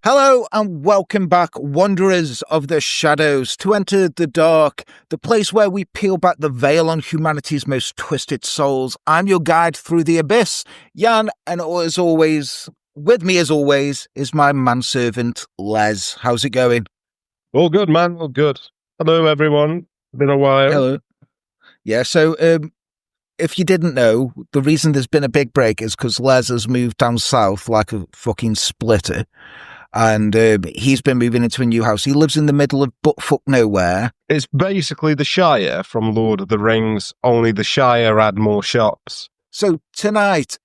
Hello and welcome back, wanderers of the shadows, to enter the dark, the place where we peel back the veil on humanity's most twisted souls. I'm your guide through the abyss, Jan, and as always, with me as always, is my manservant, Les. How's it going? All good, man. All good. Hello, everyone. Been a while. Hello. Yeah, so if you didn't know, the reason there's been a big break is because Les has moved down south like a fucking splitter. And he's been moving into a new house. He lives in the middle of buttfuck nowhere. It's basically the Shire from Lord of the Rings, only the Shire had more shops. So tonight,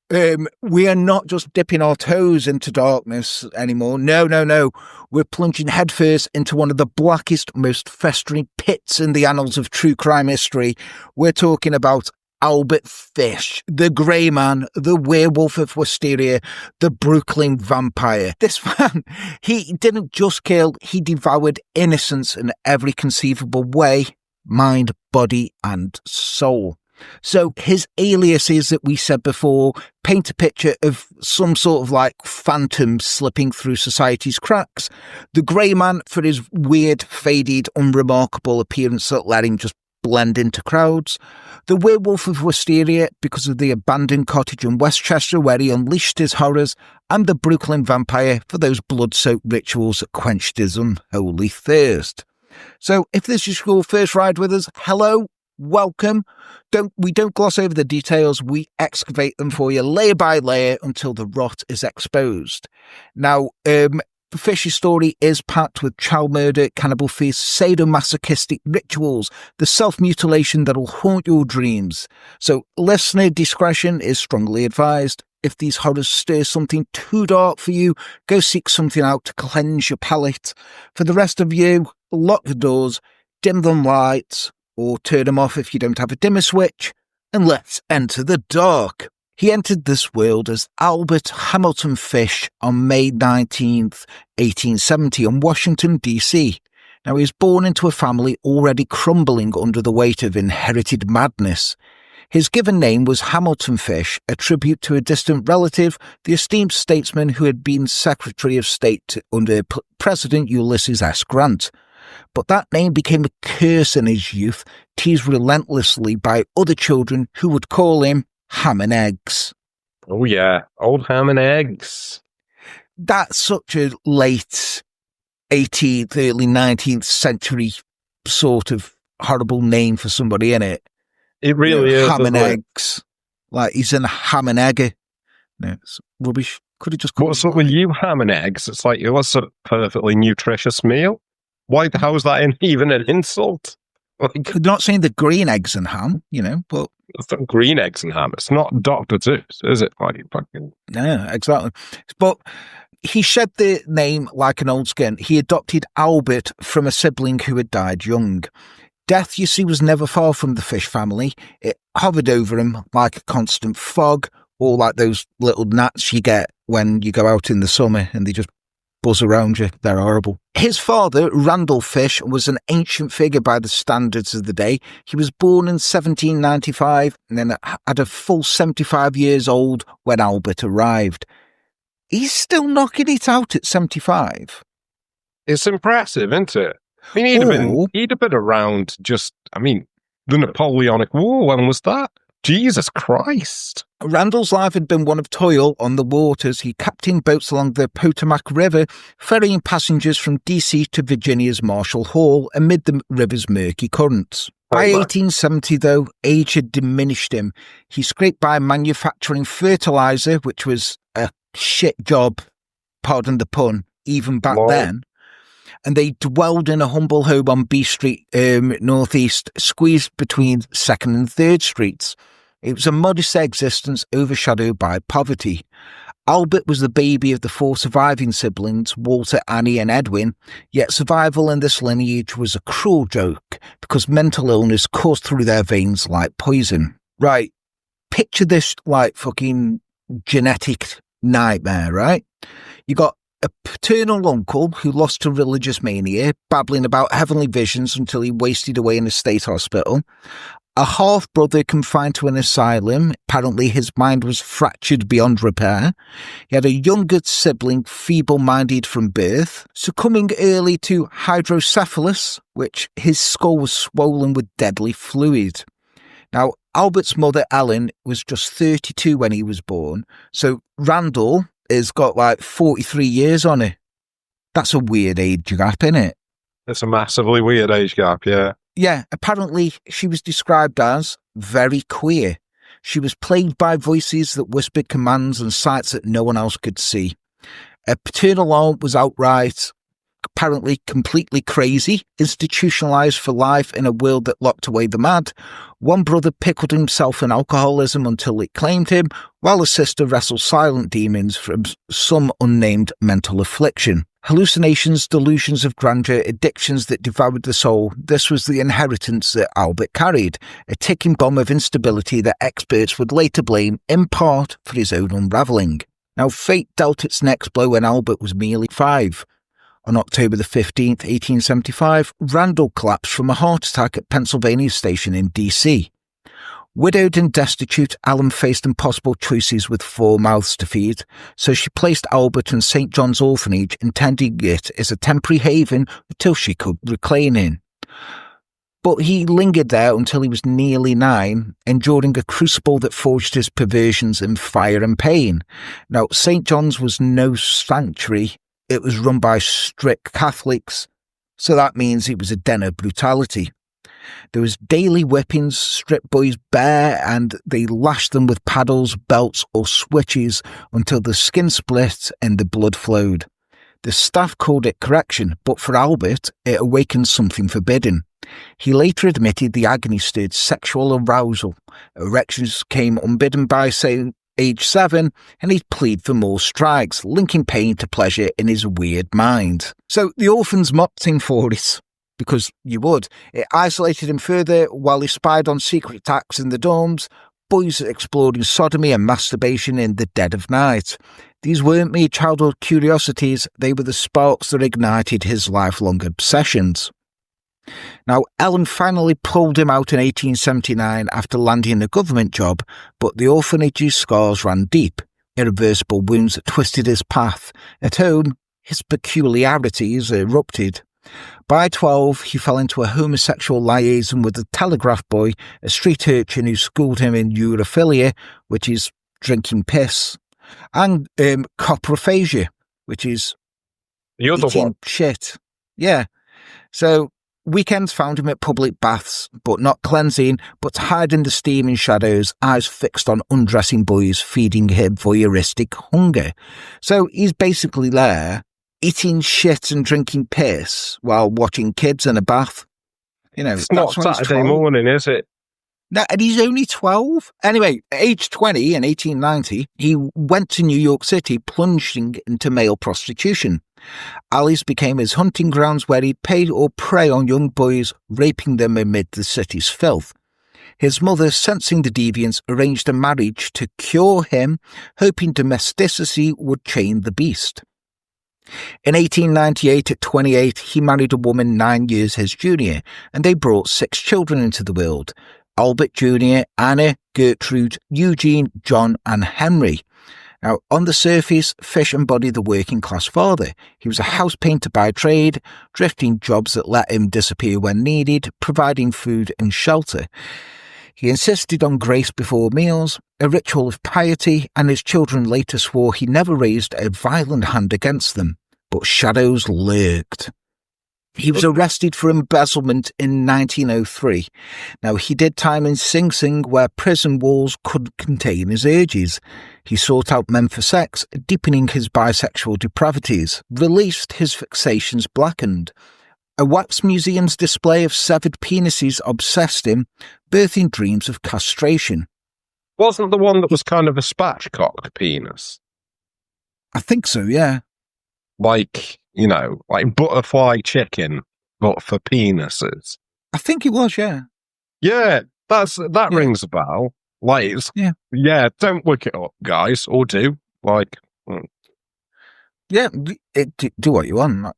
we are not just dipping our toes into darkness anymore. No. We're plunging headfirst into one of the blackest, most festering pits in the annals of true crime history. We're talking about Albert Fish, the Grey Man, the Werewolf of Wysteria, the Brooklyn Vampire. This man, he didn't just kill, he devoured innocence in every conceivable way, mind, body, and soul. So his aliases that we said before paint a picture of some sort of like phantom slipping through society's cracks. The Grey Man for his weird, faded, unremarkable appearance that let him just blend into crowds. The Werewolf of Wysteria because of the abandoned cottage in Westchester where he unleashed his horrors, and the Brooklyn Vampire for those blood-soaked rituals that quenched his unholy thirst. So if this is your first ride with us, hello, welcome. We don't gloss over the details, we excavate them for you layer by layer until the rot is exposed. Now, Fish's story is packed with child murder, cannibal feasts, sadomasochistic rituals, the self-mutilation that'll haunt your dreams. So listener discretion is strongly advised. If these horrors stir something too dark for you, go seek something out to cleanse your palate. For the rest of you, lock the doors, dim them lights, or turn them off if you don't have a dimmer switch, and let's enter the dark. He entered this world as Albert Hamilton Fish on May 19th, 1870 in Washington, D.C. Now, he was born into a family already crumbling under the weight of inherited madness. His given name was Hamilton Fish, a tribute to a distant relative, the esteemed statesman who had been Secretary of State under President Ulysses S. Grant. But that name became a curse in his youth, teased relentlessly by other children who would call him Ham and Eggs. Oh yeah, old ham and eggs. That's such a late 18th, early 19th century sort of horrible name for somebody, innit? It really is. Ham and eggs. Like, he's in a ham and egger. No, it's rubbish. Could have just... What's up with you, ham and eggs? It's like, what's a perfectly nutritious meal? Why? How is that even an insult? Like, not saying the green eggs and ham, but... It's not green eggs and ham. It's not Dr. Seuss, is it? Yeah, exactly. But he shed the name like an old skin. He adopted Albert from a sibling who had died young. Death, you see, was never far from the Fish family. It hovered over him like a constant fog, or like those little gnats you get when you go out in the summer and they just buzz around you. They're horrible. His father, Randall Fish, was an ancient figure by the standards of the day. He was born in 1795 and then had a full 75 years old when Albert arrived. He's still knocking it out at 75. It's impressive, isn't it? I mean, he'd have been around the Napoleonic War. When was that? Jesus Christ. Randall's life had been one of toil on the waters. He captained boats along the Potomac River, ferrying passengers from D.C. to Virginia's Marshall Hall amid the river's murky currents. By 1870, though, age had diminished him. He scraped by manufacturing fertilizer, which was a shit job, pardon the pun, even back then. And they dwelled in a humble home on B Street, northeast, squeezed between 2nd and 3rd Streets. It was a modest existence overshadowed by poverty. Albert was the baby of the 4 surviving siblings, Walter, Annie and Edwin, yet survival in this lineage was a cruel joke because mental illness coursed through their veins like poison. Right, picture this like fucking genetic nightmare, right? You got a paternal uncle who lost to religious mania, babbling about heavenly visions until he wasted away in a state hospital. a half-brother confined to an asylum. Apparently his mind was fractured beyond repair. He had a younger sibling, feeble-minded from birth, succumbing early to hydrocephalus, which his skull was swollen with deadly fluid. Now, Albert's mother, Ellen, was just 32 when he was born, so Randall has got like 43 years on her. That's a weird age gap, isn't it? It's a massively weird age gap, yeah. Yeah, apparently she was described as very queer. She was plagued by voices that whispered commands and sights that no one else could see. Her paternal aunt was outright, apparently completely crazy, institutionalized for life in a world that locked away the mad. One brother pickled himself in alcoholism until it claimed him, while a sister wrestled silent demons from some unnamed mental affliction. Hallucinations, delusions of grandeur, addictions that devoured the soul. This was the inheritance that Albert carried, a ticking bomb of instability that experts would later blame, in part, for his own unravelling. Now, fate dealt its next blow when Albert was merely 5. On October the 15th, 1875, Randall collapsed from a heart attack at Pennsylvania Station in D.C. Widowed and destitute, Ellen faced impossible choices with 4 mouths to feed, so she placed Albert in St. John's Orphanage, intending it as a temporary haven until she could reclaim him. But he lingered there until he was nearly 9, enduring a crucible that forged his perversions in fire and pain. Now, St. John's was no sanctuary. It was run by strict Catholics, so that means it was a den of brutality. There was daily whippings, stripped boys bare, and they lashed them with paddles, belts or switches until the skin split and the blood flowed. The staff called it correction, but for Albert, it awakened something forbidden. He later admitted the agony stirred sexual arousal. Erections came unbidden by, say, age 7, and he'd plead for more strikes, linking pain to pleasure in his weird mind. So the orphans mocked him for it, because you would. It isolated him further while he spied on secret attacks in the dorms, boys exploring sodomy and masturbation in the dead of night. These weren't mere childhood curiosities, they were the sparks that ignited his lifelong obsessions. Now, Ellen finally pulled him out in 1879 after landing a government job, but the orphanage's scars ran deep, irreversible wounds that twisted his path. At home, his peculiarities erupted. By 12, he fell into a homosexual liaison with a telegraph boy, a street urchin who schooled him in urophilia, which is drinking piss, and coprophagia, which is the other eating one. Shit. Yeah. So weekends found him at public baths, but not cleansing, but to hide in the steaming shadows, eyes fixed on undressing boys, feeding him voyeuristic hunger. So he's basically there, eating shit and drinking piss while watching kids in a bath. You know, it's not Saturday morning, is it? No, and he's only 12. Anyway, at age 20 in 1890, he went to New York City, plunging into male prostitution. Alleys became his hunting grounds where he'd pay or prey on young boys, raping them amid the city's filth. His mother, sensing the deviance, arranged a marriage to cure him, hoping domesticity would chain the beast. In 1898, at 28, he married a woman 9 years his junior, and they brought 6 children into the world: Albert Jr., Anna, Gertrude, Eugene, John, and Henry. Now, on the surface, Fish embodied the working-class father. He was a house painter by trade, drifting jobs that let him disappear when needed, providing food and shelter. He insisted on grace before meals, a ritual of piety, and his children later swore he never raised a violent hand against them. But shadows lurked. He was arrested for embezzlement in 1903. Now, he did time in Sing Sing, where prison walls couldn't contain his urges. He sought out men for sex, deepening his bisexual depravities. Released, his fixations blackened. A wax museum's display of severed penises obsessed him, birthing dreams of castration. Wasn't the one that was kind of a spatchcock penis? I think so, yeah. Like, you know, like butterfly chicken, but for penises. I think it was, yeah. Yeah, that rings a bell. Like, it's, yeah, don't look it up, guys, or do. Like, yeah, do what you want.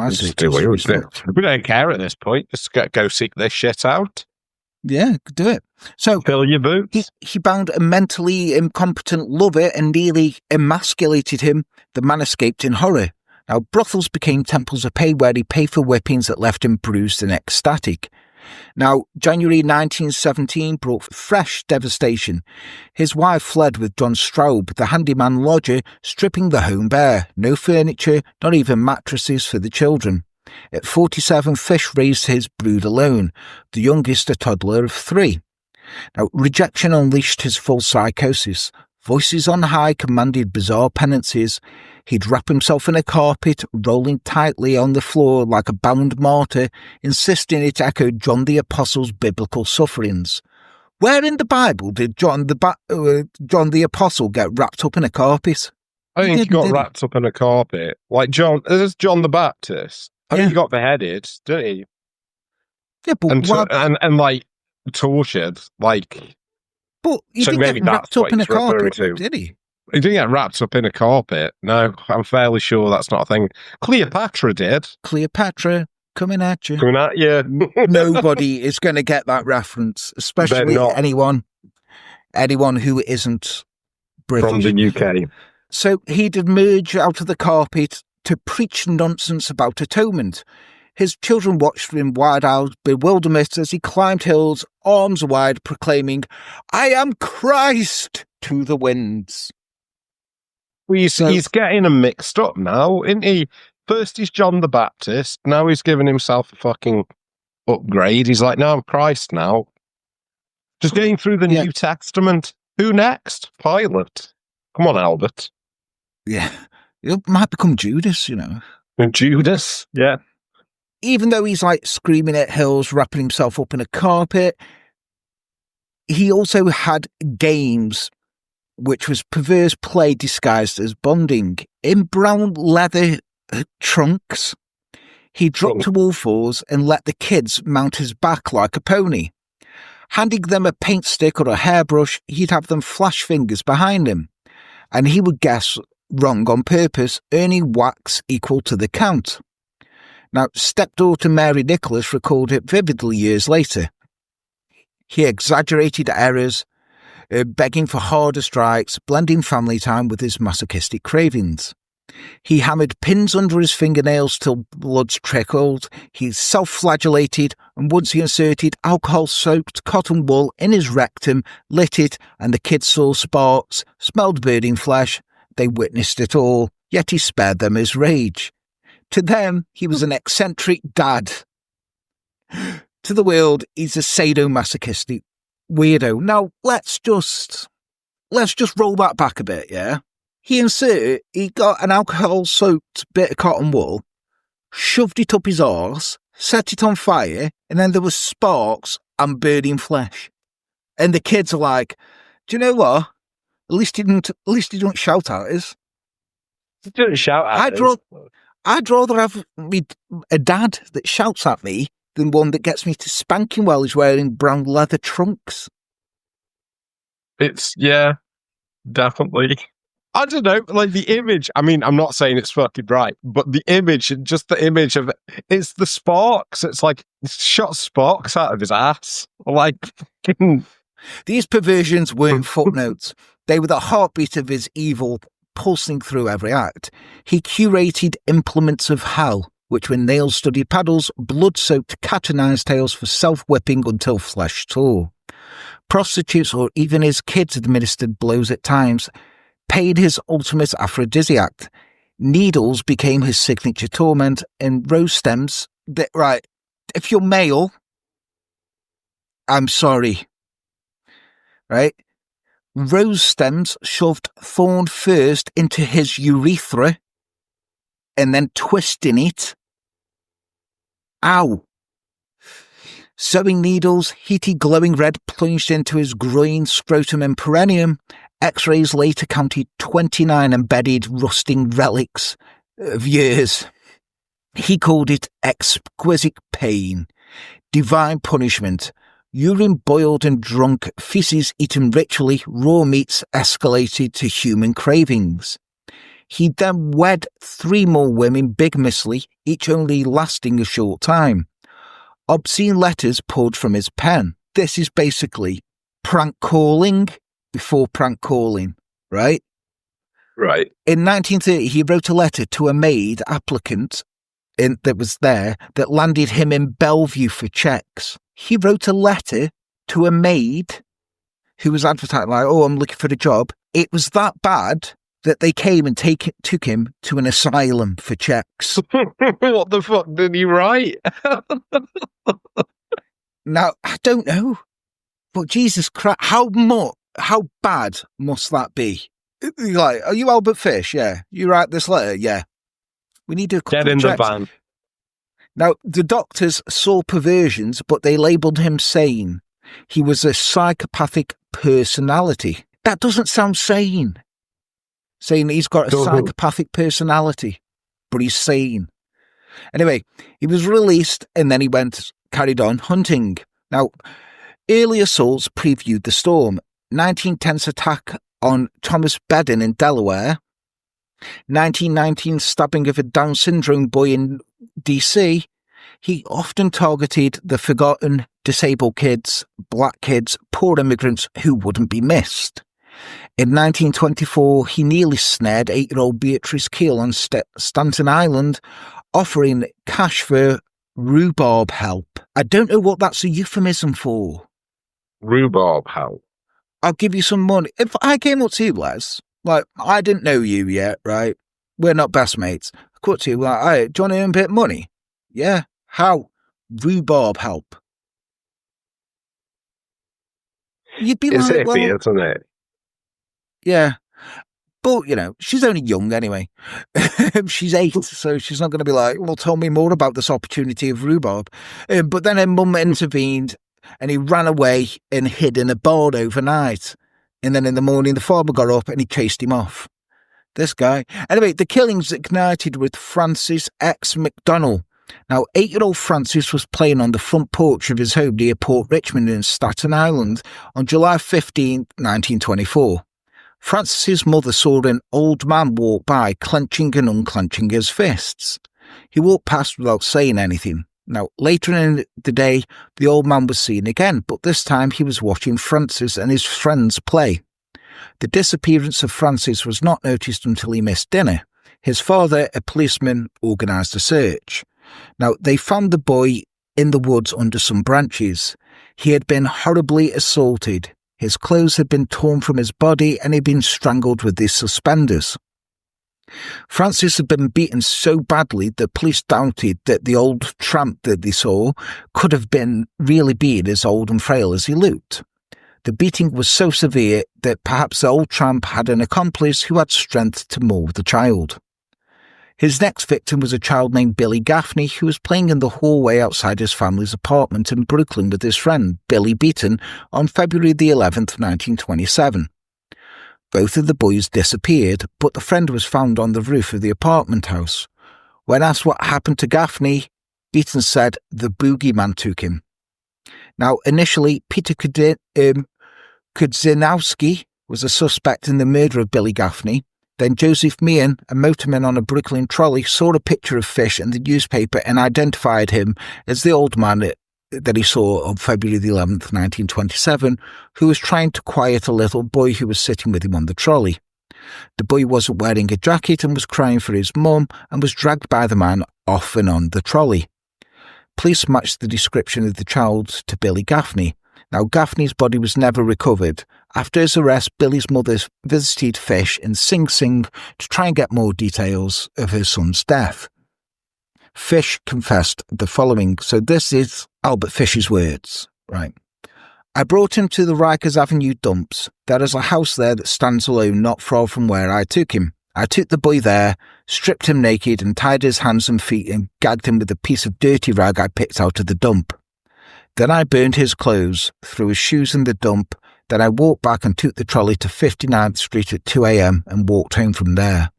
Just do what you want. We don't care at this point. Just go seek this shit out. Yeah, do it. So Fill your boots. he bound a mentally incompetent lover and nearly emasculated him. The man escaped in horror. Now, brothels became temples of pain where he paid for whippings that left him bruised and ecstatic. Now, January 1917 brought fresh devastation. His wife fled with John Straub, the handyman lodger, stripping the home bare. No furniture, not even mattresses for the children. At 47, Fish raised his brood alone, the youngest a toddler of 3. Now, rejection unleashed his full psychosis. Voices on high commanded bizarre penances. He'd wrap himself in a carpet, rolling tightly on the floor like a bound martyr, insisting it echoed John the Apostle's biblical sufferings. Where in the Bible did John the Apostle get wrapped up in a carpet? I think he got wrapped up in a carpet. Like John, there's John the Baptist. I think he got beheaded, didn't he? Yeah, but and like tortured, like. But he didn't get wrapped up in a carpet, did he? He didn't get wrapped up in a carpet. No, I'm fairly sure that's not a thing. Cleopatra did. Cleopatra coming at you. Coming at you. Nobody is going to get that reference, especially anyone who isn't British. From the UK. So he'd emerge out of the carpet to preach nonsense about atonement. His children watched in wide-eyed bewilderment as he climbed hills, arms wide, proclaiming, "I am Christ," to the winds. Well, he's getting them mixed up now, isn't he? First he's John the Baptist, now he's giving himself a fucking upgrade. He's like, no, I'm Christ now. Just getting through the New Testament. Who next? Pilate. Come on, Albert. Yeah. He might become Judas, you know. Judas, yeah. Even though he's like screaming at hills, wrapping himself up in a carpet, he also had games, which was perverse play disguised as bonding. In brown leather trunks, he dropped to all fours and let the kids mount his back like a pony. Handing them a paint stick or a hairbrush, he'd have them flash fingers behind him, and he would guess wrong on purpose, earning whacks equal to the count. Now, stepdaughter Mary Nicholas recalled it vividly years later. He exaggerated errors, begging for harder strikes, blending family time with his masochistic cravings. He hammered pins under his fingernails till blood trickled. He self-flagellated, and once he inserted alcohol-soaked cotton wool in his rectum, lit it, and the kids saw sparks, smelled burning flesh. They witnessed it all, yet he spared them his rage. To them, he was an eccentric dad. To the world, he's a sadomasochistic weirdo. Now, let's just roll that back a bit, yeah? He got an alcohol-soaked bit of cotton wool, shoved it up his arse, set it on fire, and then there was sparks and burning flesh. And the kids are like, do you know what? At least he don't shout at us. He didn't shout at us. I'd rather have a dad that shouts at me than one that gets me to spanking while he's wearing brown leather trunks. It's, yeah, definitely. I don't know, like the image, I mean, I'm not saying it's fucking right, but the image, just the image of it's the sparks. It's like, shot sparks out of his ass. Like, these perversions weren't footnotes. They were the heartbeat of his evil, pulsing through every act. He curated implements of hell, which were nail-studded paddles, blood-soaked cat and nine tails for self-whipping until flesh tore. Prostitutes or even his kids administered blows at times, paid his ultimate aphrodisiac. Needles became his signature torment, and rose stems, right, if you're male, I'm sorry, right? Rose stems shoved thorn first into his urethra and then twisting it. Ow. Sewing needles, heated glowing red plunged into his groin, scrotum and perineum. X-rays later counted 29 embedded rusting relics of years. He called it exquisite pain, divine punishment. Urine boiled and drunk, feces eaten ritually, raw meats escalated to human cravings. He then wed 3 more women bigamy, each only lasting a short time. Obscene letters poured from his pen. this is basically prank calling before prank calling, right? Right. In 1930, he wrote a letter to a maid applicant that was there that landed him in Bellevue for checks. He wrote a letter to a maid who was advertising like, oh, I'm looking for a job. It was that bad that they came and took him to an asylum for checks. What the fuck did he write? Now, I don't know. But Jesus Christ, how bad must that be? You're like, are you Albert Fish? Yeah. You write this letter? Yeah. We need a couple Get in of the checks. van. Now, the doctors saw perversions, but they labelled him sane. He was a psychopathic personality. That doesn't sound sane. Saying he's got a psychopathic personality, but he's sane. Anyway, he was released and then he carried on hunting. Now, early assaults previewed the storm. 1910's attack on Thomas Bedin in Delaware. 1919 stabbing of a Down syndrome boy in DC. He often targeted the forgotten, disabled kids, black kids, poor immigrants who wouldn't be missed. In 1924, he nearly snared 8-year-old Beatrice Keel on Staten Island, offering cash for rhubarb help. I don't know what that's a euphemism for. Rhubarb help? I'll give you some money. If I came up to you, Les, like, I didn't know you yet, right? We're not best mates. I come up to you, like, hey, do you want to earn a bit of money? Yeah. How? Rhubarb help. You'd be It's like, iffy, well, isn't it? Yeah. But, she's only young anyway. She's 8, so she's not going to be like, well, tell me more about this opportunity of rhubarb. But then her mum intervened and he ran away and hid in a barn overnight. And then in the morning, the farmer got up and he chased him off. This guy. Anyway, the killings ignited with Francis X. McDonnell. Now, 8-year-old Francis was playing on the front porch of his home near Port Richmond in Staten Island on July 15, 1924. Francis's mother saw an old man walk by, clenching and unclenching his fists. He walked past without saying anything. Now, later in the day, the old man was seen again, but this time he was watching Francis and his friends play. The disappearance of Francis was not noticed until he missed dinner. His father, a policeman, organised a search. Now, they found the boy in the woods under some branches. He had been horribly assaulted. His clothes had been torn from his body and he'd been strangled with his suspenders. Francis had been beaten so badly that police doubted that the old tramp that they saw could have been really being as old and frail as he looked. The beating was so severe that perhaps the old tramp had an accomplice who had strength to maul the child. His next victim was a child named Billy Gaffney, who was playing in the hallway outside his family's apartment in Brooklyn with his friend, Billy Beaton, on February the 11th, 1927. Both of the boys disappeared, but the friend was found on the roof of the apartment house. When asked what happened to Gaffney, Beaton said the boogeyman took him. Now, initially, Peter Kudzinowski was a suspect in the murder of Billy Gaffney. Then Joseph Meehan, a motorman on a Brooklyn trolley, saw a picture of Fish in the newspaper and identified him as the old man that he saw on February the 11th, 1927, who was trying to quiet a little boy who was sitting with him on the trolley. The boy wasn't wearing a jacket and was crying for his mum and was dragged by the man off and on the trolley. Police matched the description of the child to Billy Gaffney. Now, Gaffney's body was never recovered. After his arrest, Billy's mother visited Fish in Sing Sing to try and get more details of her son's death. Fish confessed the following. So this is Albert Fish's words, right? I brought him to the Rikers Avenue dumps. There is a house there that stands alone not far from where I took him. I took the boy there, stripped him naked and tied his hands and feet and gagged him with a piece of dirty rag I picked out of the dump. Then I burned his clothes, threw his shoes in the dump. Then I walked back and took the trolley to 59th Street at 2 a.m. and walked home from there.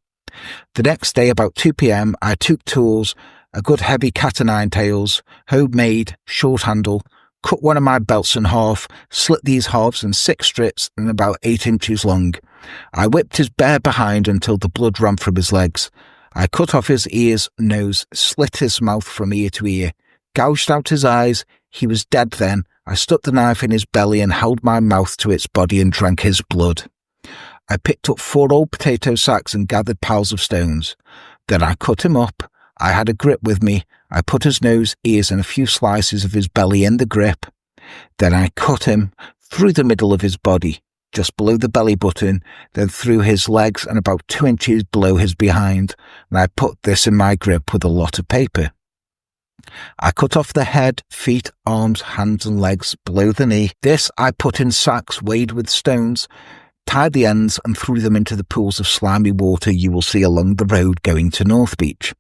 The next day, about 2 p.m., I took tools, a good heavy cat-o'-nine tails, homemade, short handle, cut one of my belts in half, slit these halves in 6 strips and about 8 inches long. I whipped his bare behind until the blood ran from his legs. I cut off his ears, nose, slit his mouth from ear to ear, gouged out his eyes, He was dead then. I stuck the knife in his belly and held my mouth to its body and drank his blood. I picked up 4 old potato sacks and gathered piles of stones. Then I cut him up. I had a grip with me. I put his nose, ears and a few slices of his belly in the grip. Then I cut him through the middle of his body, just below the belly button, then through his legs and about 2 inches below his behind, and I put this in my grip with a lot of paper. I cut off the head, feet, arms, hands and legs below the knee. This I put in sacks weighed with stones, tied the ends and threw them into the pools of slimy water you will see along the road going to North Beach.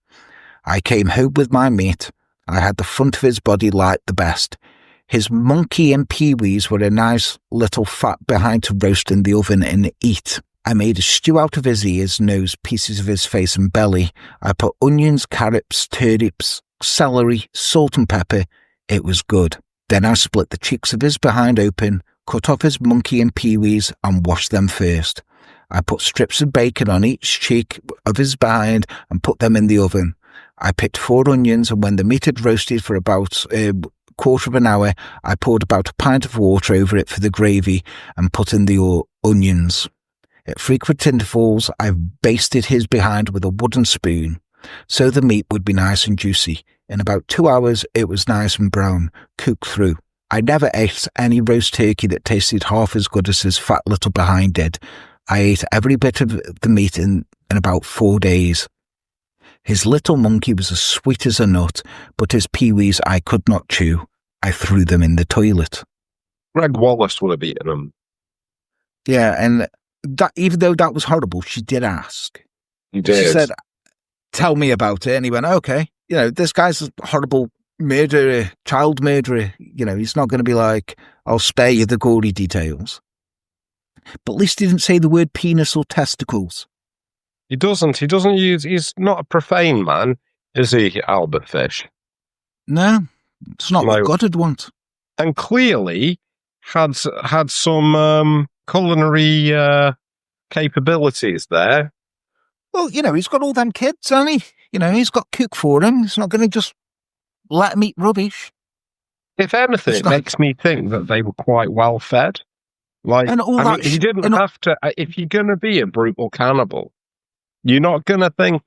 I came home with my meat. I had the front of his body like the best. His monkey and peewees were a nice little fat behind to roast in the oven and eat. I made a stew out of his ears, nose, pieces of his face and belly. I put onions, carrots, turnips, celery, salt and pepper. It was good. Then I split the cheeks of his behind open, cut off his monkey and peewees and washed them first. I put strips of bacon on each cheek of his behind and put them in the oven. I picked 4 onions and when the meat had roasted for about a quarter of an hour, I poured about a pint of water over it for the gravy and put in the onions. At frequent intervals, I basted his behind with a wooden spoon, so the meat would be nice and juicy. In about 2 hours, it was nice and brown, cooked through. I never ate any roast turkey that tasted half as good as his fat little behind did. I ate every bit of the meat in about 4 days. His little monkey was as sweet as a nut, but his peewees I could not chew. I threw them in the toilet. Greg Wallace would have eaten them. Yeah, and that, even though that was horrible, she did ask. You did. She said, tell me about it. And he went, okay. You know, this guy's a horrible murderer, child murderer. You know, he's not going to be like, I'll spare you the gory details. But at least he didn't say the word penis or testicles. He doesn't use, he's not a profane man, is he, Albert Fish? No, it's not what God would want. And clearly had some culinary capabilities there. Well, you know, he's got all them kids, hasn't he? You know, he's got cook for them. He's not going to just let him eat rubbish. If anything, it makes me think that they were quite well fed. Like, and all I mean, he didn't have to. If you're going to be a brutal cannibal, you're not going to think,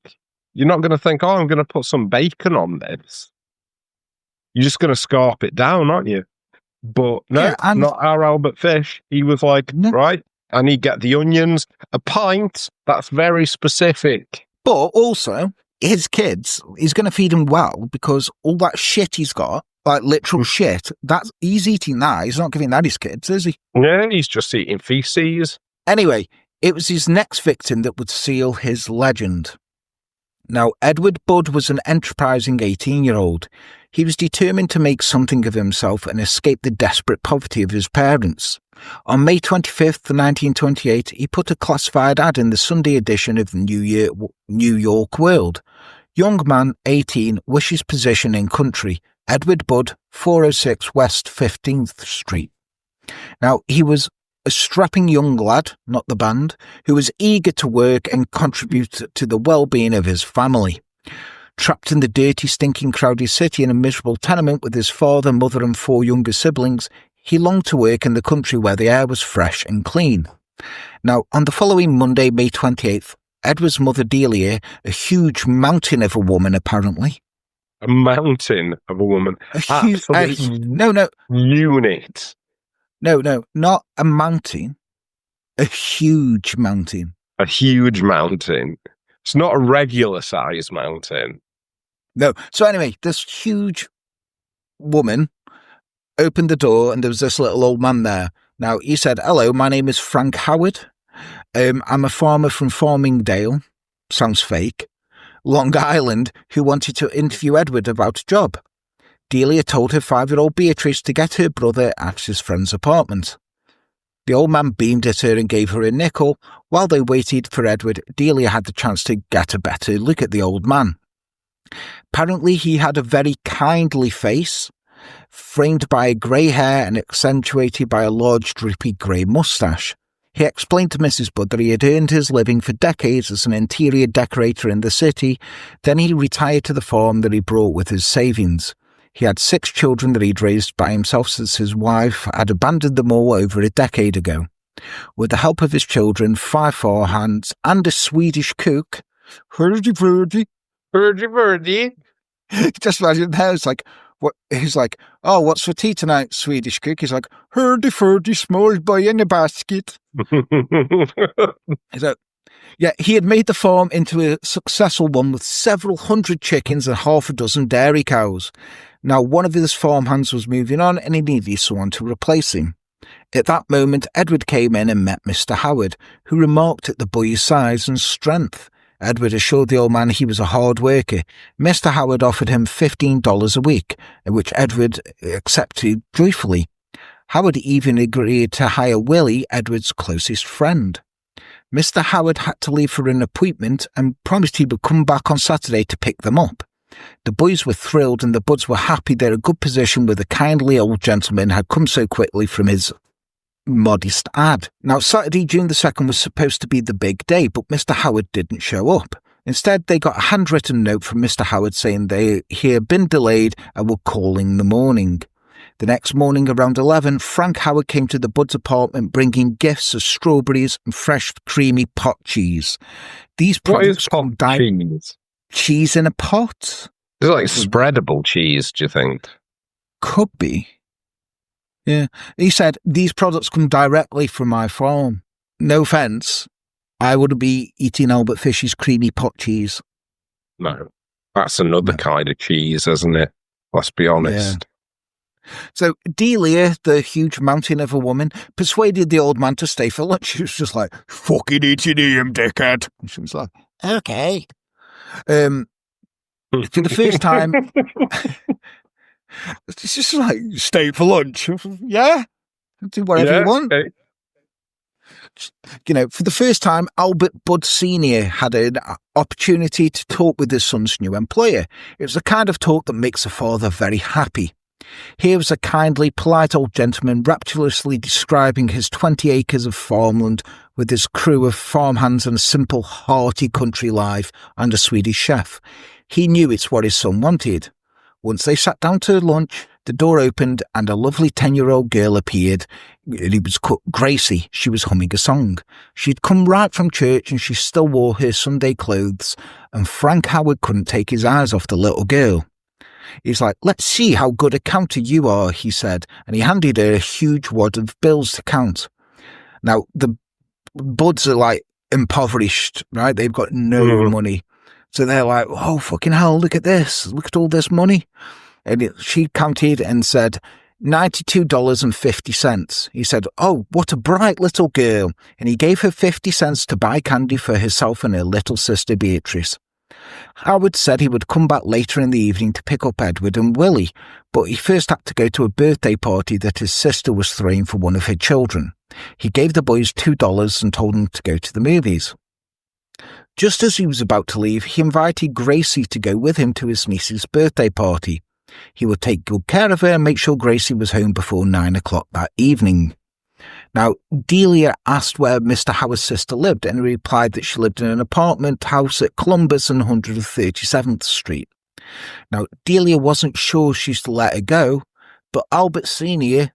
oh, I'm going to put some bacon on this. You're just going to scarp it down, aren't you? But no, not our Albert Fish. He was like, right, I need to get the onions, a pint. That's very specific. But also, his kids, he's going to feed them well because all that shit he's got, like literal shit, he's eating that. He's not giving that his kids, is he? Yeah, he's just eating feces. Anyway, it was his next victim that would seal his legend. Now, Edward Budd was an enterprising 18-year-old. He was determined to make something of himself and escape the desperate poverty of his parents. On May 25th, 1928, he put a classified ad in the Sunday edition of the New York World. Young man, 18, wishes position in country. Edward Budd, 406 West 15th Street. Now, he was a strapping young lad, not the band, who was eager to work and contribute to the well-being of his family. Trapped in the dirty, stinking, crowded city in a miserable tenement with his father, mother and 4 younger siblings, he longed to work in the country where the air was fresh and clean. Now, on the following Monday, May 28th, Edward's mother, Delia, a huge mountain of a woman, apparently. A mountain of a woman? No. Unit. No, not a mountain. A huge mountain. A huge mountain. It's not a regular size mountain. No. So anyway, this huge woman opened the door and there was this little old man there. Now, he said, hello, my name is Frank Howard. I'm a farmer from Farmingdale. Sounds fake. Long Island, who wanted to interview Edward about a job. Delia told her 5-year-old Beatrice to get her brother at his friend's apartment. The old man beamed at her and gave her a nickel. While they waited for Edward, Delia had the chance to get a better look at the old man. Apparently, he had a very kindly face, framed by grey hair and accentuated by a large drippy grey moustache. He explained to Mrs. Budd that he had earned his living for decades as an interior decorator in the city. Then he retired to the farm that he brought with his savings. He had 6 children that he'd raised by himself since his wife had abandoned them all over a decade ago. With the help of his children, 5 farmhands, and a Swedish cook, hurdy-burdy, just imagine that. It's like, what? He's like, oh, what's for tea tonight, Swedish cook? He's like, hurdy-furdy, small boy in a basket. He's like, yeah, he had made the farm into a successful one with several hundred chickens and half a dozen dairy cows. Now, one of his farmhands was moving on and he needed someone to replace him. At that moment, Edward came in and met Mr. Howard, who remarked at the boy's size and strength. Edward assured the old man he was a hard worker. Mr. Howard offered him $15 a week, which Edward accepted joyfully. Howard even agreed to hire Willie, Edward's closest friend. Mr. Howard had to leave for an appointment and promised he would come back on Saturday to pick them up. The boys were thrilled and the buds were happy they're in a good position where the kindly old gentleman had come so quickly from his modest ad. Now, Saturday, June the 2nd was supposed to be the big day, but Mr. Howard didn't show up. Instead, they got a handwritten note from Mr. Howard saying he had been delayed and would call in the morning. The next morning around 11, Frank Howard came to the Bud's apartment bringing gifts of strawberries and fresh creamy pot cheese. These products pot cheese? Cheese in a pot? It's like spreadable cheese, do you think? Could be. Yeah. He said, these products come directly from my farm. No offence, I wouldn't be eating Albert Fish's creamy pot cheese. No. That's another kind of cheese, isn't it? Let's be honest. Yeah. So Delia, the huge mountain of a woman, persuaded the old man to stay for lunch. She was just like, fucking eating him, dickhead. And she was like, okay. For the first time, it's just like, stay for lunch. Yeah, do whatever you want. Okay. You know, for the first time, Albert Bud Sr. had an opportunity to talk with his son's new employer. It was the kind of talk that makes a father very happy. Here was a kindly, polite old gentleman rapturously describing his 20 acres of farmland with his crew of farmhands and a simple, hearty country life and a Swedish chef. He knew it's what his son wanted. Once they sat down to lunch, the door opened and a lovely 10-year-old girl appeared. It was Gracie. She was humming a song. She'd come right from church and she still wore her Sunday clothes, and Frank Howard couldn't take his eyes off the little girl. He's like, let's see how good a counter you are, he said, and he handed her a huge wad of bills to count. Now, the Buds are like impoverished, right? They've got no money. So they're like, oh, fucking hell, look at this. Look at all this money. And she counted and said, $92.50. He said, oh, what a bright little girl. And he gave her 50 cents to buy candy for herself and her little sister Beatrice. Howard said he would come back later in the evening to pick up Edward and Willie, but he first had to go to a birthday party that his sister was throwing for one of her children. He gave the boys $2 and told them to go to the movies. Just as he was about to leave, he invited Gracie to go with him to his niece's birthday party. He would take good care of her and make sure Gracie was home before 9 o'clock that evening. Now, Delia asked where Mr. Howard's sister lived, and he replied that she lived in an apartment house at Columbus and 137th Street. Now, Delia wasn't sure she used to let her go, but Albert Sr.,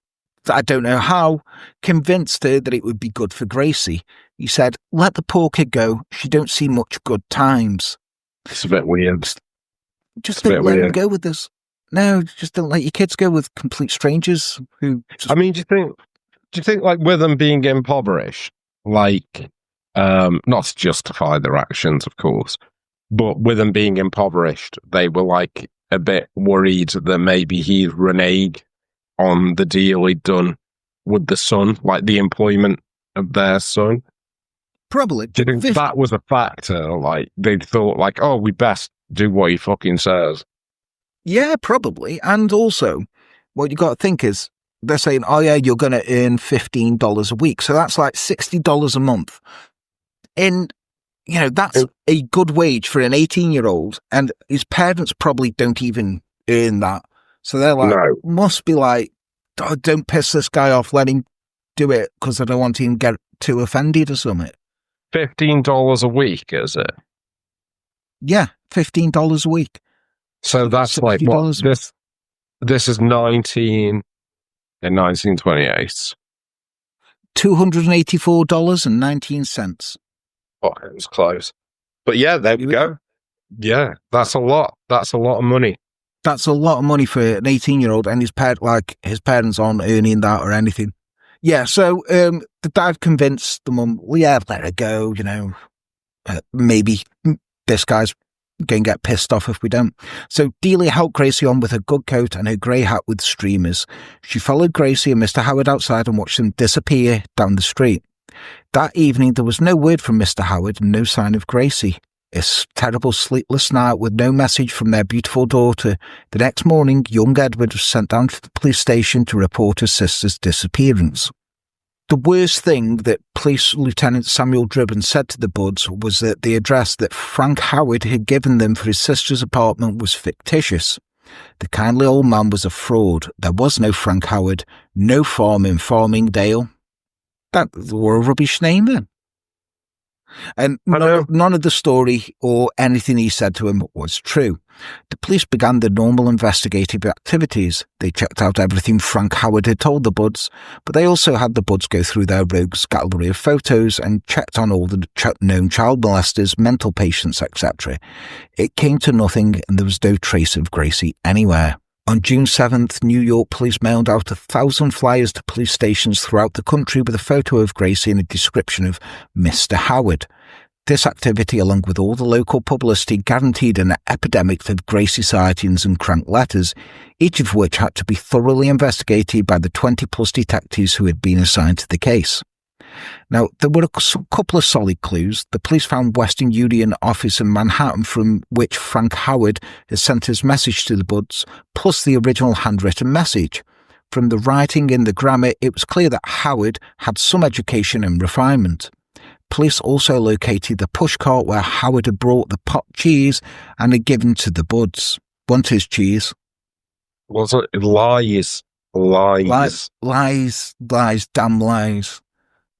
I don't know how, convinced her that it would be good for Gracie. He said, let the poor kid go, she don't see much good times. It's a bit weird. Just don't let him go with this. No, just don't let your kids go with complete strangers who... I mean, do you think like with them being impoverished, like, not to justify their actions, of course, but with them being impoverished, they were like a bit worried that maybe he'd renege on the deal he'd done with the son, like the employment of their son? Probably. Do you think that was a factor? Like, they thought like, oh, we best do what he fucking says. Yeah, probably. And also, what you got to think is, they're saying, oh yeah, you're going to earn $15 a week. So that's like $60 a month. And, you know, that's a good wage for an 18-year-old. And his parents probably don't even earn that. So they're like, must be like, oh, don't piss this guy off. Let him do it because I don't want him to get too offended or something. $15 a week, is it? Yeah, $15 a week. So that's like what This is 1928. $284.19. Oh, it was close. But yeah, there we go. Yeah, that's a lot. That's a lot of money. That's a lot of money for an 18-year-old, and his parents aren't earning that or anything. Yeah, so the dad convinced the mum, well, yeah, let her go, maybe this guy's going to get pissed off if we don't. So Delia helped Gracie on with her good coat and her grey hat with streamers. She followed Gracie and Mr. Howard outside and watched them disappear down the street. That evening, there was no word from Mr. Howard and no sign of Gracie. A terrible sleepless night with no message from their beautiful daughter. The next morning, young Edward was sent down to the police station to report his sister's disappearance. The worst thing that Police Lieutenant Samuel Dribben said to the Budds was that the address that Frank Howard had given them for his sister's apartment was fictitious. The kindly old man was a fraud. There was no Frank Howard, no farm in Farmingdale. That were a rubbish name then. And none of the story or anything he said to him was true. The police began the normal investigative activities. They checked out everything Frank Howard had told the Budds, but they also had the Budds go through their rogues gallery of photos and checked on all the known child molesters, mental patients, etc. It came to nothing, and there was no trace of Gracie anywhere. On June 7th, New York police mailed out 1,000 flyers to police stations throughout the country with a photo of Gracie and a description of Mr. Howard. This activity, along with all the local publicity, guaranteed an epidemic of Gracie sightings and crank letters, each of which had to be thoroughly investigated by the 20-plus detectives who had been assigned to the case. Now, there were a couple of solid clues. The police found Western Union office in Manhattan from which Frank Howard had sent his message to the Budds, plus the original handwritten message. From the writing and the grammar, it was clear that Howard had some education and refinement. Police also located the pushcart where Howard had brought the pot cheese and had given to the Budds. Want his cheese? Was it lies? Lies. Lies, damn lies.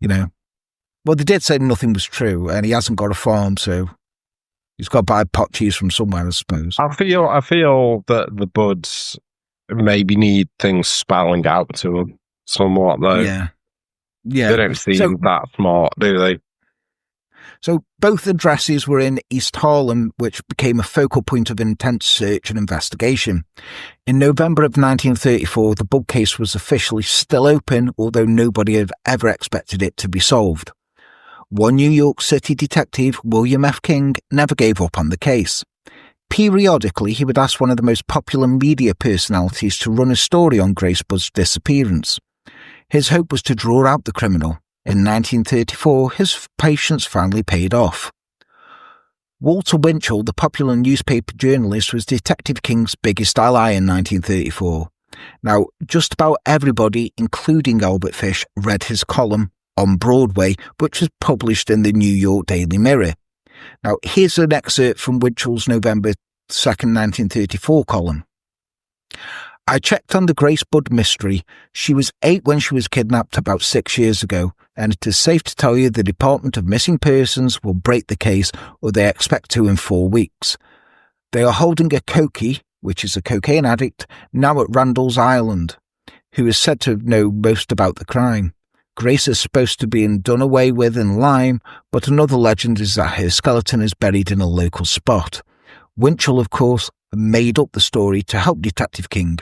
Well, they did say nothing was true, and he hasn't got a farm, so he's got to buy pot cheese from somewhere, I suppose. I feel that the Budds maybe need things spelling out to them somewhat, though. Yeah. They don't seem that smart, do they? So both addresses were in East Harlem, which became a focal point of intense search and investigation. In November of 1934, the Budd case was officially still open, although nobody had ever expected it to be solved. One New York City detective, William F. King, never gave up on the case. Periodically, he would ask one of the most popular media personalities to run a story on Grace Budd's disappearance. His hope was to draw out the criminal. In 1934, his patience finally paid off. Walter Winchell, the popular newspaper journalist, was Detective King's biggest ally in 1934. Now, just about everybody, including Albert Fish, read his column on Broadway, which was published in the New York Daily Mirror. Now, here's an excerpt from Winchell's November 2nd, 1934 column. I checked on the Grace Budd mystery. She was 8 when she was kidnapped about 6 years ago, and it is safe to tell you the Department of Missing Persons will break the case, or they expect to in 4 weeks. They are holding a Cokie, which is a cocaine addict, now at Randall's Island, who is said to know most about the crime. Grace is supposed to be done away with in Lyme, but another legend is that her skeleton is buried in a local spot. Winchell, of course, made up the story to help Detective King,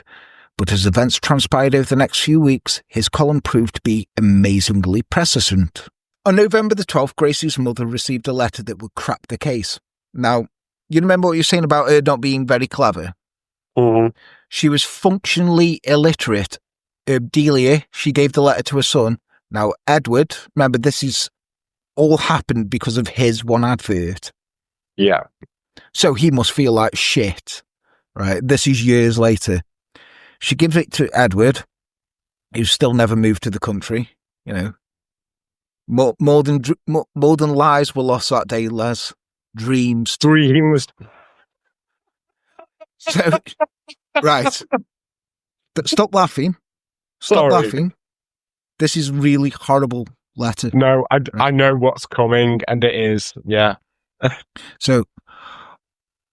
but as events transpired over the next few weeks, his column proved to be amazingly prescient. On November the 12th, Gracie's mother received a letter that would crack the case. Now, you remember what you were saying about her not being very clever? Mm-hmm. She was functionally illiterate. Delia, she gave the letter to her son. Now, Edward, remember, this is all happened because of his one advert. Yeah. So he must feel like shit, right? This is years later. She gives it to Edward, who still never moved to the country, More than lies were lost that day, Les. Dreams. So, right. Stop laughing. Stop laughing. This is really horrible letter. No, I know what's coming, and it is, yeah. So,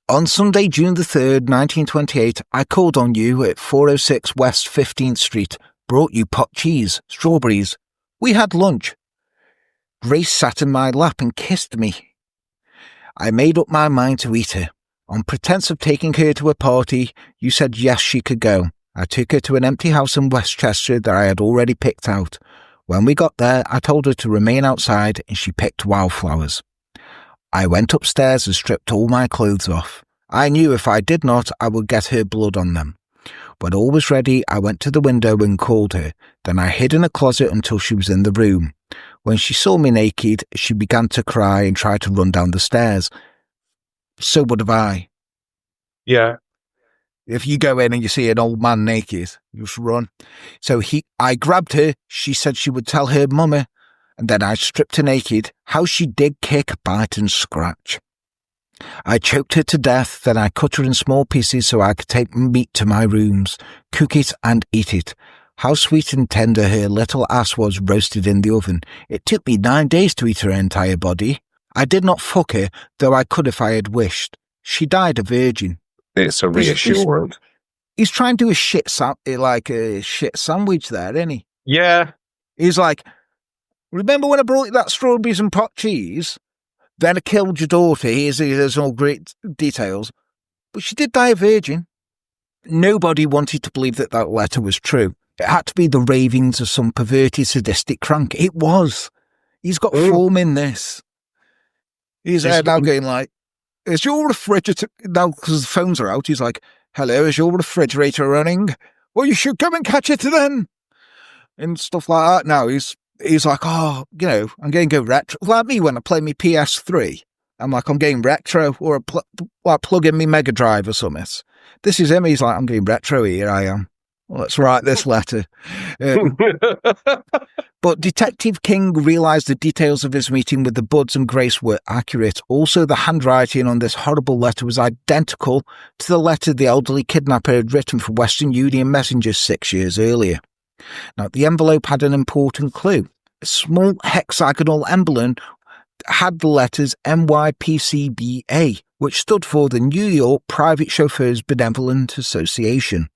On Sunday, June the 3rd, 1928, I called on you at 406 West 15th Street, brought you pot cheese, strawberries. We had lunch. Grace sat in my lap and kissed me. I made up my mind to eat her. On pretense of taking her to a party, you said yes, she could go. I took her to an empty house in Westchester that I had already picked out. When we got there, I told her to remain outside and she picked wildflowers. I went upstairs and stripped all my clothes off. I knew if I did not, I would get her blood on them. When all was ready, I went to the window and called her. Then I hid in a closet until she was in the room. When she saw me naked, she began to cry and tried to run down the stairs. So would have I. Yeah. If you go in and you see an old man naked, you just run. So I grabbed her. She said she would tell her mummy. And then I stripped her naked. How she did kick, bite and scratch. I choked her to death, then I cut her in small pieces so I could take meat to my rooms, cook it and eat it. How sweet and tender her little ass was roasted in the oven. It took me 9 days to eat her entire body. I did not fuck her, though I could if I had wished. She died a virgin. It's a reassurance. He's trying to do a shit sandwich there, isn't he? Yeah. He's like, remember when I brought you that strawberries and pot cheese? Then I killed your daughter. There's all great details. But she did die a virgin. Nobody wanted to believe that letter was true. It had to be the ravings of some perverted, sadistic crank. It was. He's got form in this. He's now going like, is your refrigerator... Now, because the phones are out, he's like, hello, is your refrigerator running? Well, you should come and catch it then. And stuff like that. Now, he's like, oh, I'm going to go retro. Like me when I play my PS3. I'm like, I'm going retro, or plug in my Mega Drive or something. This is him. He's like, I'm going retro. Here I am. Well, let's write this letter. But Detective King realised the details of his meeting with the Buds and Grace were accurate. Also, the handwriting on this horrible letter was identical to the letter the elderly kidnapper had written for Western Union messengers 6 years earlier. Now, the envelope had an important clue. A small hexagonal emblem had the letters NYPCBA, which stood for the New York Private Chauffeurs Benevolent Association.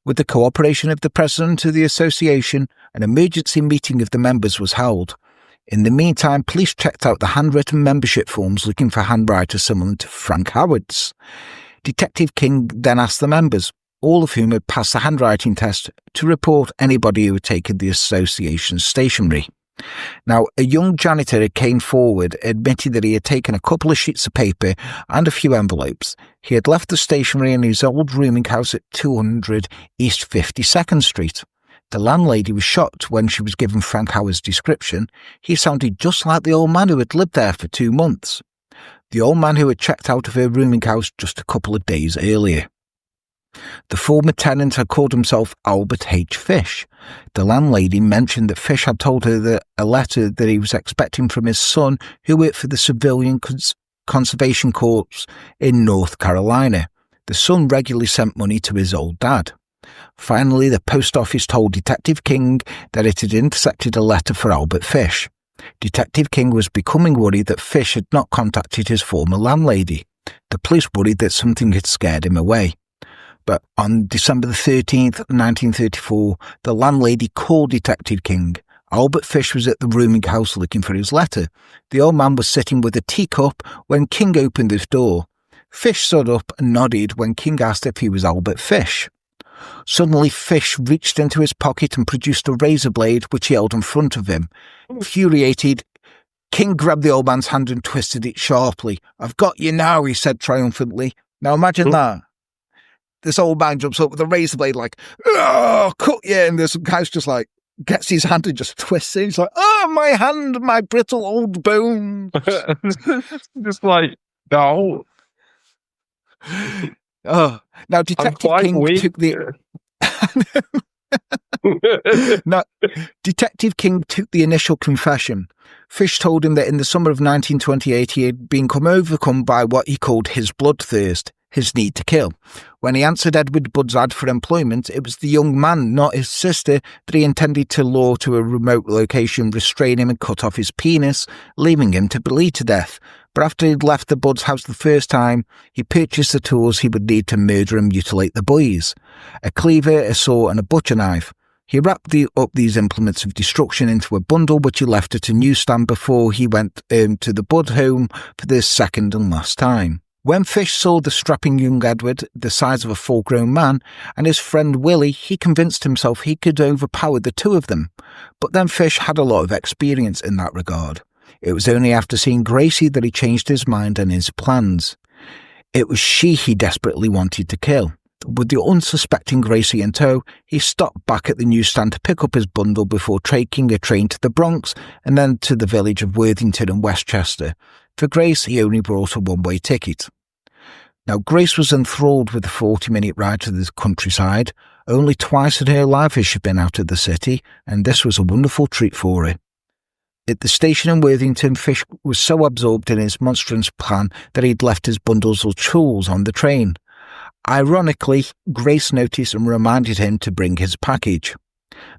With the cooperation of the president of the association, an emergency meeting of the members was held. In the meantime, police checked out the handwritten membership forms looking for handwriters similar to Frank Howard's. Detective King then asked the members, all of whom had passed the handwriting test, to report anybody who had taken the association's stationery. Now, a young janitor came forward, admitting that he had taken a couple of sheets of paper and a few envelopes. He had left the stationery in his old rooming house at 200 East 52nd Street. The landlady was shocked when she was given Frank Howard's description. He sounded just like the old man who had lived there for 2 months. The old man who had checked out of her rooming house just a couple of days earlier. The former tenant had called himself Albert H. Fish. The landlady mentioned that Fish had told her that a letter that he was expecting from his son, who worked for the Civilian Conservation Corps in North Carolina. The son regularly sent money to his old dad. Finally, the post office told Detective King that it had intercepted a letter for Albert Fish. Detective King was becoming worried that Fish had not contacted his former landlady. The police worried that something had scared him away. But on December the 13th, 1934, the landlady called Detective King. Albert Fish was at the rooming house looking for his letter. The old man was sitting with a teacup when King opened his door. Fish stood up and nodded when King asked if he was Albert Fish. Suddenly, Fish reached into his pocket and produced a razor blade, which he held in front of him. Infuriated, King grabbed the old man's hand and twisted it sharply. "I've got you now," he said triumphantly. Now imagine that. This old man jumps up with a razor blade like, "Oh, cut you!" And this guy's just like, gets his hand and just twists it. He's like, "Oh, my hand, my brittle old bone." Just like, no. Oh, now Detective King took the... Now, Detective King took the initial confession. Fish told him that in the summer of 1928 he had become overcome by what he called his bloodthirst, his need to kill. When he answered Edward Budd's ad for employment, it was the young man, not his sister, that he intended to lure to a remote location, restrain him and cut off his penis, leaving him to bleed to death. but after he'd left the Budds' house the first time, he purchased the tools he would need to murder and mutilate the boys: a cleaver, a saw and a butcher knife. He wrapped up these implements of destruction into a bundle which he left at a newsstand before he went to the Budd home for the second and last time. When Fish saw the strapping young Edward, the size of a full-grown man, and his friend Willie, he convinced himself he could overpower the two of them. But then Fish had a lot of experience in that regard. It was only after seeing Gracie that he changed his mind and his plans. It was she he desperately wanted to kill. With the unsuspecting Gracie in tow, he stopped back at the newsstand to pick up his bundle before taking a train to the Bronx and then to the village of Worthington and Westchester. For Grace, he only brought a one-way ticket. Now, Grace was enthralled with the 40-minute ride to the countryside. Only twice in her life has she been out of the city, and this was a wonderful treat for her. At the station in Worthington, Fish was so absorbed in his monstrous plan that he'd left his bundles of tools on the train. Ironically, Grace noticed and reminded him to bring his package.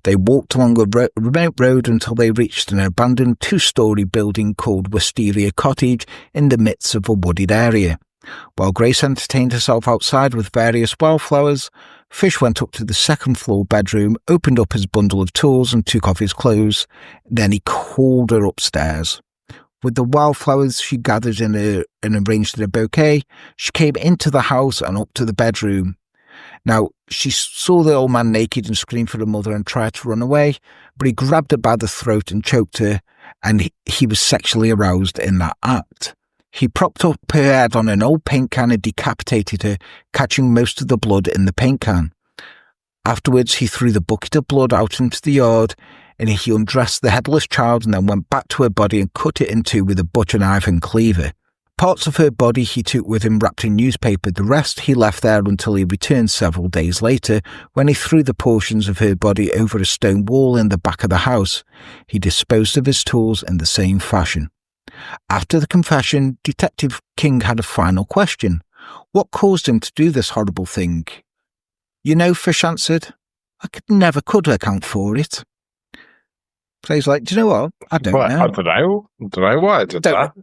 They walked along a remote road until they reached an abandoned two-storey building called Wysteria Cottage in the midst of a wooded area. While Grace entertained herself outside with various wildflowers, Fish went up to the second-floor bedroom, opened up his bundle of tools and took off his clothes. Then he called her upstairs. With the wildflowers she gathered and arranged in a bouquet, she came into the house and up to the bedroom. Now, she saw the old man naked and screamed for her mother and tried to run away, but he grabbed her by the throat and choked her, and he was sexually aroused in that act. He propped up her head on an old paint can and decapitated her, catching most of the blood in the paint can. Afterwards, he threw the bucket of blood out into the yard, and he undressed the headless child and then went back to her body and cut it in two with a butcher knife and cleaver. Parts of her body he took with him wrapped in newspaper. The rest he left there until he returned several days later, when he threw the portions of her body over a stone wall in the back of the house. He disposed of his tools in the same fashion. After the confession, Detective King had a final question. What caused him to do this horrible thing? You know, Fish answered, I never could account for it. So he's like, do you know what? I don't know. I don't know why I did that.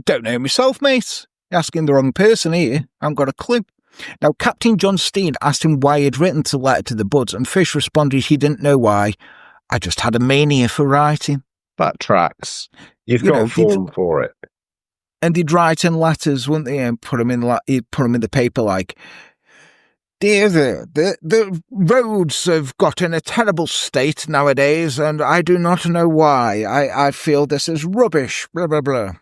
Don't know myself, mate. You're asking the wrong person here. I haven't got a clue. Now, Captain John Steen asked him why he'd written the letter to the Budds, and Fish responded he didn't know why. I just had a mania for writing. That tracks. You've got a form for it. And he'd write in letters, wouldn't he? And he'd put them in the paper like, Dear, the roads have got in a terrible state nowadays, and I do not know why. I feel this is rubbish, blah, blah, blah.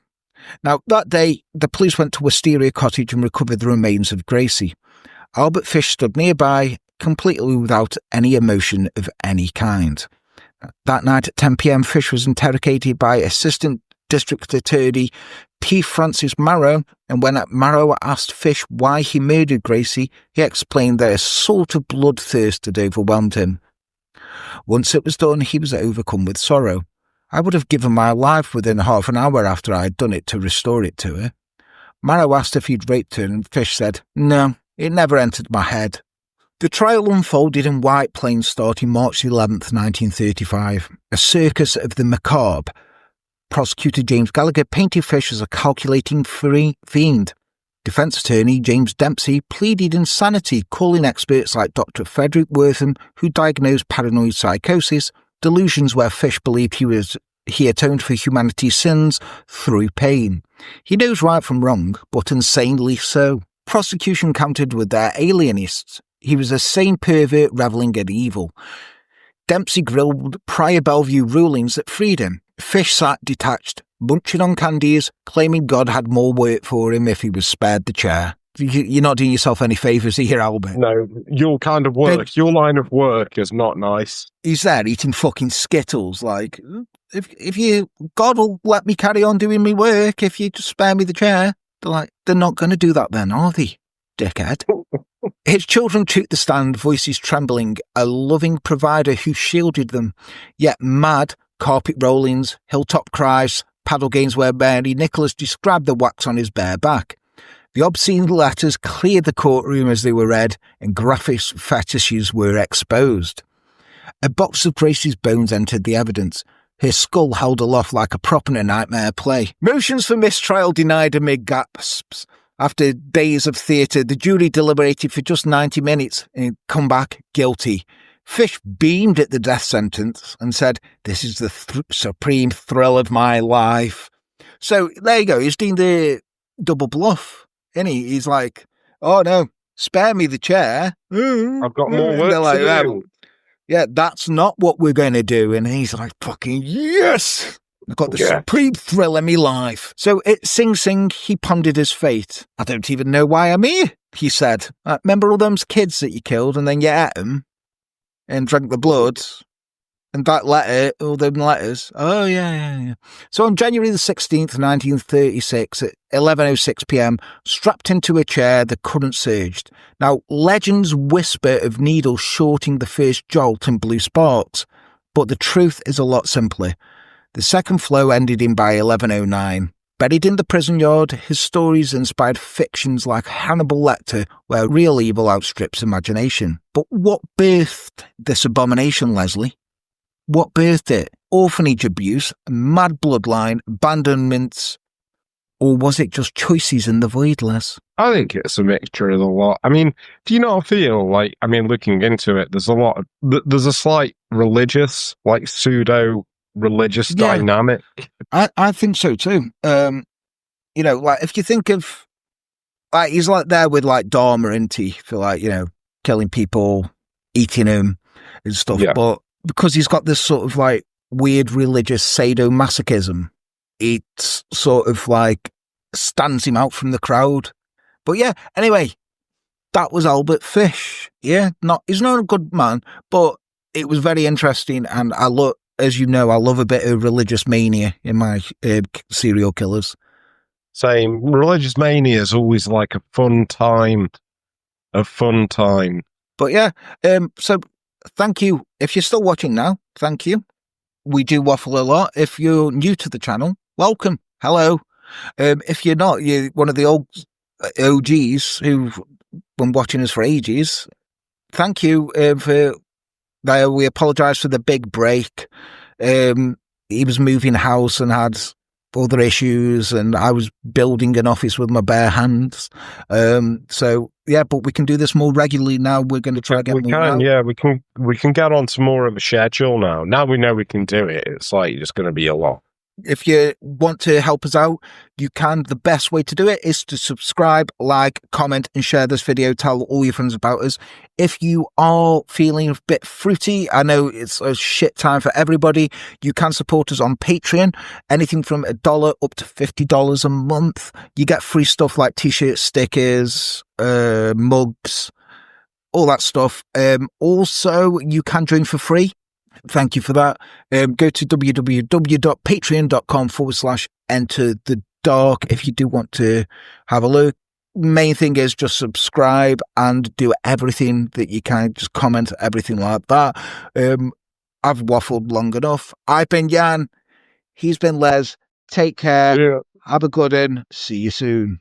Now, that day, the police went to Wysteria Cottage and recovered the remains of Gracie. Albert Fish stood nearby, completely without any emotion of any kind. That night at 10 p.m, Fish was interrogated by Assistant District Attorney P. Francis Marrow, and when Marrow asked Fish why he murdered Gracie, he explained that a sort of bloodthirst had overwhelmed him. Once it was done, he was overcome with sorrow. I would have given my life within half an hour after I had done it to restore it to her. Marrow asked if he'd raped her, and Fish said, No, it never entered my head. The trial unfolded in White Plains starting March 11th, 1935, a circus of the macabre. Prosecutor James Gallagher painted Fish as a calculating fiend. Defence attorney James Dempsey pleaded insanity, calling experts like Dr. Frederick Wortham, who diagnosed paranoid psychosis, delusions where Fish believed he atoned for humanity's sins through pain. He knows right from wrong, but insanely so. Prosecution countered with their alienists. He was a sane pervert revelling in evil. Dempsey grilled prior Bellevue rulings that freed him. Fish sat detached, munching on candies, claiming God had more work for him if he was spared the chair. You're not doing yourself any favours here, Albert. No, your kind of work, your line of work is not nice. He's there eating fucking Skittles, like, if you, God will let me carry on doing my work if you just spare me the chair. They're not going to do that then, are they, dickhead? His children took the stand, voices trembling, a loving provider who shielded them, yet mad, carpet rollings, hilltop cries, paddle games where Mary Nicholas described the wax on his bare back. The obscene letters cleared the courtroom as they were read, and graphic fetishes were exposed. A box of Gracie's bones entered the evidence. her skull held aloft like a prop in a nightmare play. Motions for mistrial denied amid gasps. After days of theatre, the jury deliberated for just 90 minutes and come back guilty. Fish beamed at the death sentence and said, "This is the supreme thrill of my life." So there you go. He's doing the double bluff, isn't he? He's like, "Oh no, spare me the chair. I've got more work to do." Yeah, that's not what we're going to do. And he's like, fucking yes! I've got the supreme thrill in my life. So at Sing Sing, he pondered his fate. "I don't even know why I'm here," he said. "Remember all those kids that you killed and then you ate them and drank the blood? And that letter, all them letters. Oh, yeah. So on January the 16th, 1936, at 11:06 p.m., strapped into a chair, the current surged. Now, legends whisper of needles shorting the first jolt and blue sparks, but the truth is a lot simpler. The second flow ended in by 11:09. Buried in the prison yard, his stories inspired fictions like Hannibal Lecter, where real evil outstrips imagination. But what birthed this abomination, Leslie? What birthed it? Orphanage abuse, mad bloodline, abandonments, or was it just choices in the void, Les? I think it's a mixture of the lot. I mean, do you not feel like, looking into it, there's a slight religious, like pseudo-religious dynamic? I think so too. Like if you think of, like, he's like there with like Dharma, isn't he? For like, killing people, eating them and stuff. Yeah. But because he's got this sort of like weird religious sadomasochism, it sort of like stands him out from the crowd. But yeah, anyway, that was Albert Fish. Yeah, he's not a good man, but it was very interesting. And I love a bit of religious mania in my serial killers. Same. Religious mania is always like a fun time. But yeah, so thank you. If you're still watching now, thank you. We do waffle a lot. If you're new to the channel, welcome. Hello. If you're not, you're one of the old OGs who've been watching us for ages. Thank you we apologise for the big break. He was moving house and had other issues, and I was building an office with my bare hands. So yeah, but we can do this more regularly now. We're going to try to get more out. Yeah, we can get on to more of a schedule now. Now we know we can do it. It's like it's going to be a lot. If you want to help us out, you can. The best way to do it is to subscribe, like, comment, and share this video. Tell all your friends about us. If you are feeling a bit fruity, I know it's a shit time for everybody, you can support us on Patreon. Anything from $1 up to $50 a month. You get free stuff like t-shirts, stickers, mugs, all that stuff. Also, you can join for free. Thank you for that. Go to www.patreon.com/enterthedark if you do want to have a look. Main thing is just subscribe and do everything that you can. Just comment, everything like that. I've waffled long enough. I've been Jan. He's been Les. Take care. Yeah. Have a good one. See you soon.